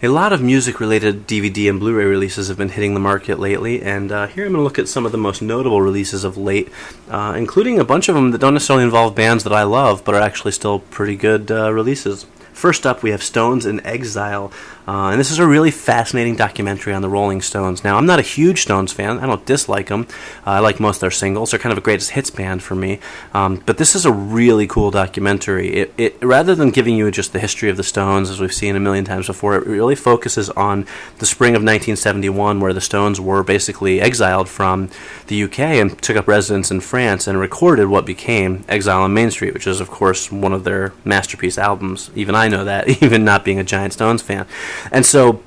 A lot of music-related DVD and Blu-ray releases have been hitting the market lately, and here I'm going to look at some of the most notable releases of late, including a bunch of them that don't necessarily involve bands that I love, but are actually still pretty good releases. First up, we have Stones in Exile, and this is a really fascinating documentary on the Rolling Stones. Now, I'm not a huge Stones fan. I don't dislike them. I like most of their singles. They're kind of a greatest hits band for me. But this is a really cool documentary. It rather than giving you just the history of the Stones, as we've seen a million times before, it really focuses on the spring of 1971, where the Stones were basically exiled from the UK and took up residence in France and recorded what became Exile on Main Street, which is, of course, one of their masterpiece albums. Even I know that, even not being a giant Stones fan. And so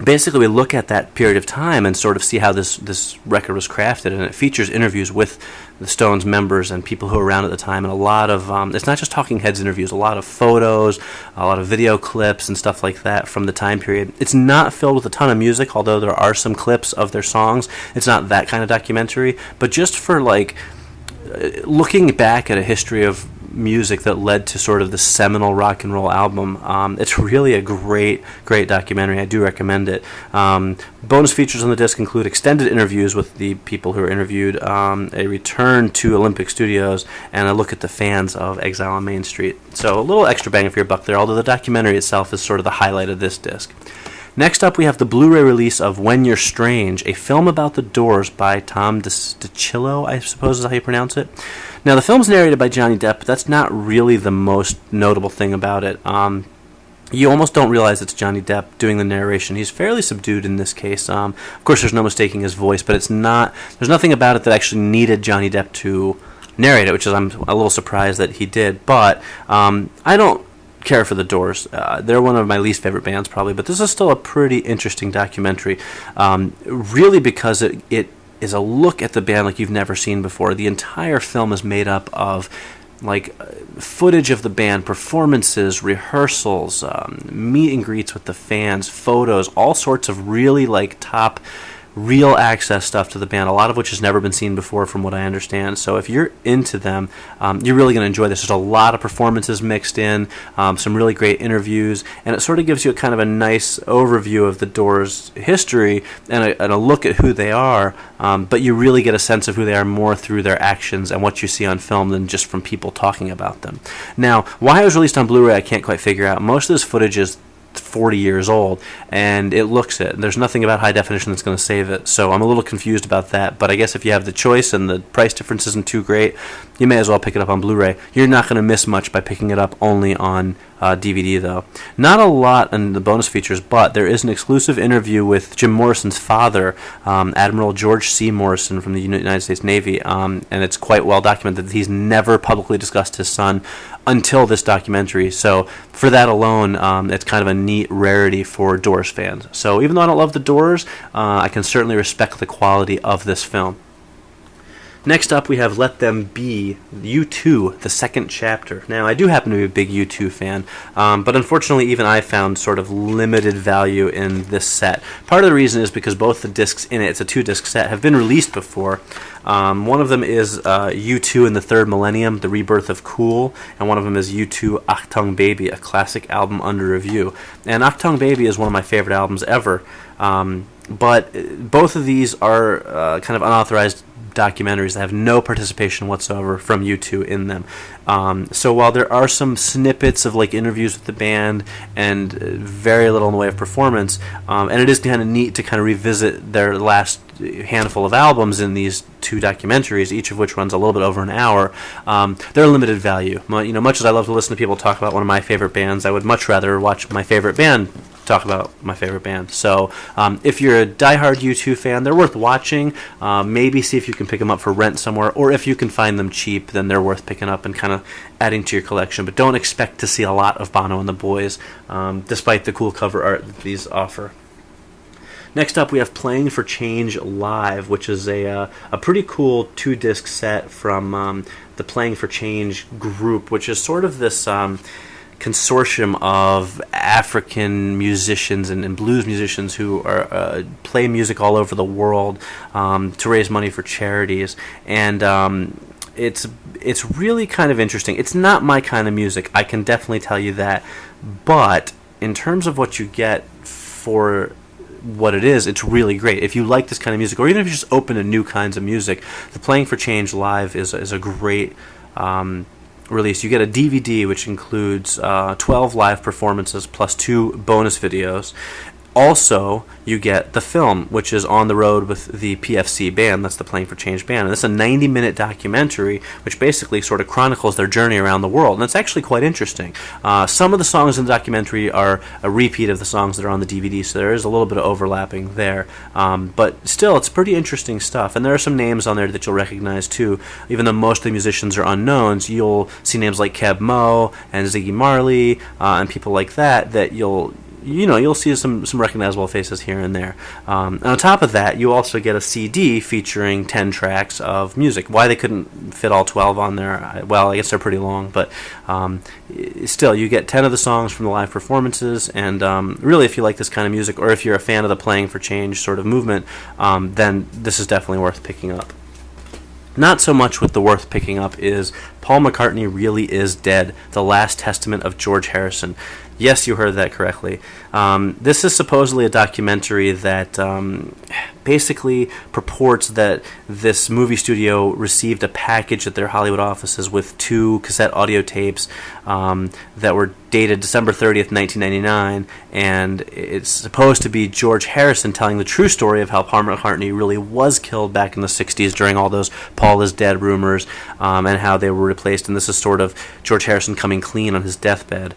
basically we look at that period of time and sort of see how this record was crafted, and it features interviews with the Stones members and people who were around at the time, and a lot of it's not just talking heads interviews, a lot of photos, a lot of video clips and stuff like that from the time period. It's not filled with a ton of music, although there are some clips of their songs. It's not that kind of documentary, but just for like looking back at a history of music that led to sort of the seminal rock and roll album. It's really a great documentary. I do recommend it. Bonus features on the disc include extended interviews with the people who were interviewed, a return to Olympic Studios, and a look at the fans of Exile on Main Street. So a little extra bang for your buck there, although the documentary itself is sort of the highlight of this disc. Next up, we have the Blu-ray release of When You're Strange, a film about the Doors by Tom DiCillo, I suppose is how you pronounce it. Now, the film's narrated by Johnny Depp, but that's not really the most notable thing about it. You almost don't realize it's Johnny Depp doing the narration. He's fairly subdued in this case. Of course, there's no mistaking his voice, but there's nothing about it that actually needed Johnny Depp to narrate it, which is I'm a little surprised that he did. But I don't care for the Doors. They're one of my least favorite bands probably, but this is still a pretty interesting documentary, really because it is a look at the band like you've never seen before. The entire film is made up of like footage of the band, performances, rehearsals, meet and greets with the fans, photos, all sorts of really like top real access stuff to the band, a lot of which has never been seen before from what I understand. So if you're into them, you're really going to enjoy this. There's a lot of performances mixed in, some really great interviews, and it sort of gives you a kind of a nice overview of the Doors' history and a look at who they are, but you really get a sense of who they are more through their actions and what you see on film than just from people talking about them. Now, why it was released on Blu-ray, I can't quite figure out. Most of this footage is 40 years old, and it looks it. There's nothing about high definition that's going to save it, so I'm a little confused about that, but I guess if you have the choice and the price difference isn't too great, you may as well pick it up on Blu-ray. You're not going to miss much by picking it up only on DVD, though. Not a lot in the bonus features, but there is an exclusive interview with Jim Morrison's father, Admiral George C. Morrison from the United States Navy, and it's quite well documented that he's never publicly discussed his son until this documentary. So for that alone, it's kind of a neat rarity for Doors fans. So even though I don't love the Doors, I can certainly respect the quality of this film. Next up, we have Let Them Be, U2, the second chapter. Now, I do happen to be a big U2 fan, but unfortunately, even I found sort of limited value in this set. Part of the reason is because both the discs in it, it's a two-disc set, have been released before. One of them is U2 in the Third Millennium, The Rebirth of Cool, and one of them is U2 Achtung Baby, a classic album under review. And Achtung Baby is one of my favorite albums ever, but both of these are kind of unauthorized documentaries that have no participation whatsoever from U2 in them. So while there are some snippets of like interviews with the band and very little in the way of performance, and it is kind of neat to kind of revisit their last handful of albums in these two documentaries, each of which runs a little bit over an hour, they're limited value. Much as I love to listen to people talk about one of my favorite bands, I would much rather watch my favorite band talk about my favorite band. So if you're a diehard U2 fan, they're worth watching. Maybe see if you can pick them up for rent somewhere, or if you can find them cheap, then they're worth picking up and kind of adding to your collection. But don't expect to see a lot of Bono and the Boys, despite the cool cover art that these offer. Next up, we have Playing for Change Live, which is a pretty cool two-disc set from the Playing for Change group, which is sort of this consortium of African musicians and blues musicians who are play music all over the world to raise money for charities. And it's really kind of interesting. It's not my kind of music, I can definitely tell you that, but in terms of what you get for what it is, it's really great. If you like this kind of music, or even if you're just open to new kinds of music, the Playing for Change live is a great release. You get a DVD which includes 12 live performances plus 2 bonus videos. Also, you get the film, which is on the road with the PFC band, that's the Playing for Change band. And it's a 90-minute documentary which basically sort of chronicles their journey around the world. And it's actually quite interesting. Some of the songs in the documentary are a repeat of the songs that are on the DVD, so there is a little bit of overlapping there. But still, it's pretty interesting stuff. And there are some names on there that you'll recognize too. Even though most of the musicians are unknowns, you'll see names like Keb Mo and Ziggy Marley and people like that you'll see some recognizable faces here and there. And on top of that, you also get a CD featuring 10 tracks of music. Why they couldn't fit all 12 on there, well, I guess they're pretty long, but still, you get 10 of the songs from the live performances, and really, if you like this kind of music, or if you're a fan of the Playing for Change sort of movement, then this is definitely worth picking up. Not so much with the worth picking up is Paul McCartney Really Is Dead, The Last Testament of George Harrison. Yes, you heard that correctly. This is supposedly a documentary that basically purports that this movie studio received a package at their Hollywood offices with 2 cassette audio tapes that were dated December 30th, 1999, and it's supposed to be George Harrison telling the true story of how Paul McCartney really was killed back in the 60s during all those Paul is dead rumors, and how they were replaced, and this is sort of George Harrison coming clean on his deathbed.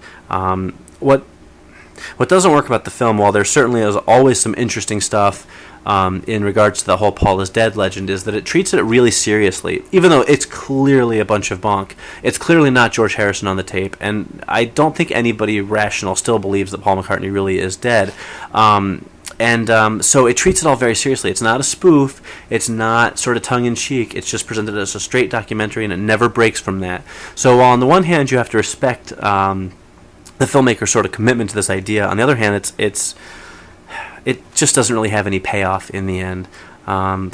What doesn't work about the film, while there certainly is always some interesting stuff in regards to the whole Paul is dead legend, is that it treats it really seriously, even though it's clearly a bunch of bunk. It's clearly not George Harrison on the tape, and I don't think anybody rational still believes that Paul McCartney really is dead. So it treats it all very seriously. It's not a spoof. It's not sort of tongue-in-cheek. It's just presented as a straight documentary, and it never breaks from that. So while on the one hand you have to respect the filmmaker's sort of commitment to this idea, on the other hand, it just doesn't really have any payoff in the end.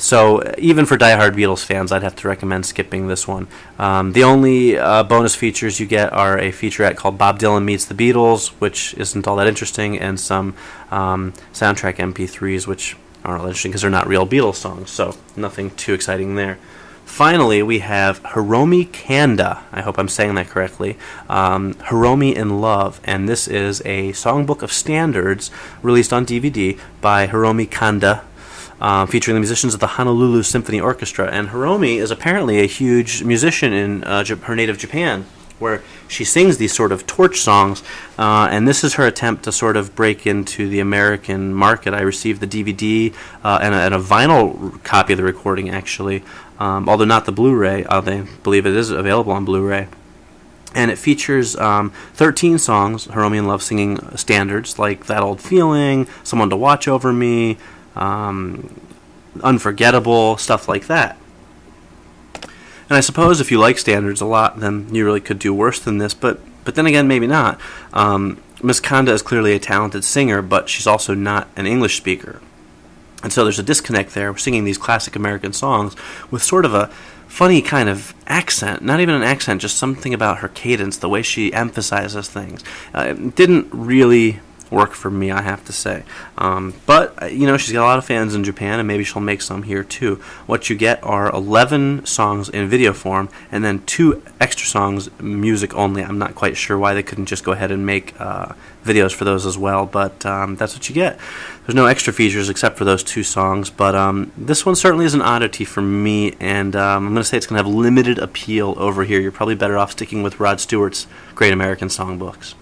So even for diehard Beatles fans, I'd have to recommend skipping this one. The only bonus features you get are a featurette called Bob Dylan Meets the Beatles, which isn't all that interesting, and some soundtrack MP3s, which aren't all that interesting because they're not real Beatles songs, so nothing too exciting there. Finally, we have Hiromi Kanda, I hope I'm saying that correctly, Hiromi and Love, and this is a songbook of standards released on DVD by Hiromi Kanda, featuring the musicians of the Honolulu Symphony Orchestra. And Hiromi is apparently a huge musician in her native Japan, where she sings these sort of torch songs, and this is her attempt to sort of break into the American market. I received the DVD and a vinyl copy of the recording, actually, although not the Blu-ray. I believe it is available on Blu-ray. And it features 13 songs, Hiromi and Love singing standards, like That Old Feeling, Someone to Watch Over Me, Unforgettable, stuff like that. And I suppose if you like standards a lot, then you really could do worse than this, but then again, maybe not. Miss Kanda is clearly a talented singer, but she's also not an English speaker. And so there's a disconnect there. We're singing these classic American songs with sort of a funny kind of accent. Not even an accent, just something about her cadence, the way she emphasizes things. It didn't really work for me, I have to say. But she's got a lot of fans in Japan, and maybe she'll make some here too. What you get are 11 songs in video form, and then 2 extra songs, music only. I'm not quite sure why they couldn't just go ahead and make videos for those as well, but that's what you get. There's no extra features except for those 2 songs, but this one certainly is an oddity for me, and I'm going to say it's going to have limited appeal over here. You're probably better off sticking with Rod Stewart's Great American Songbooks.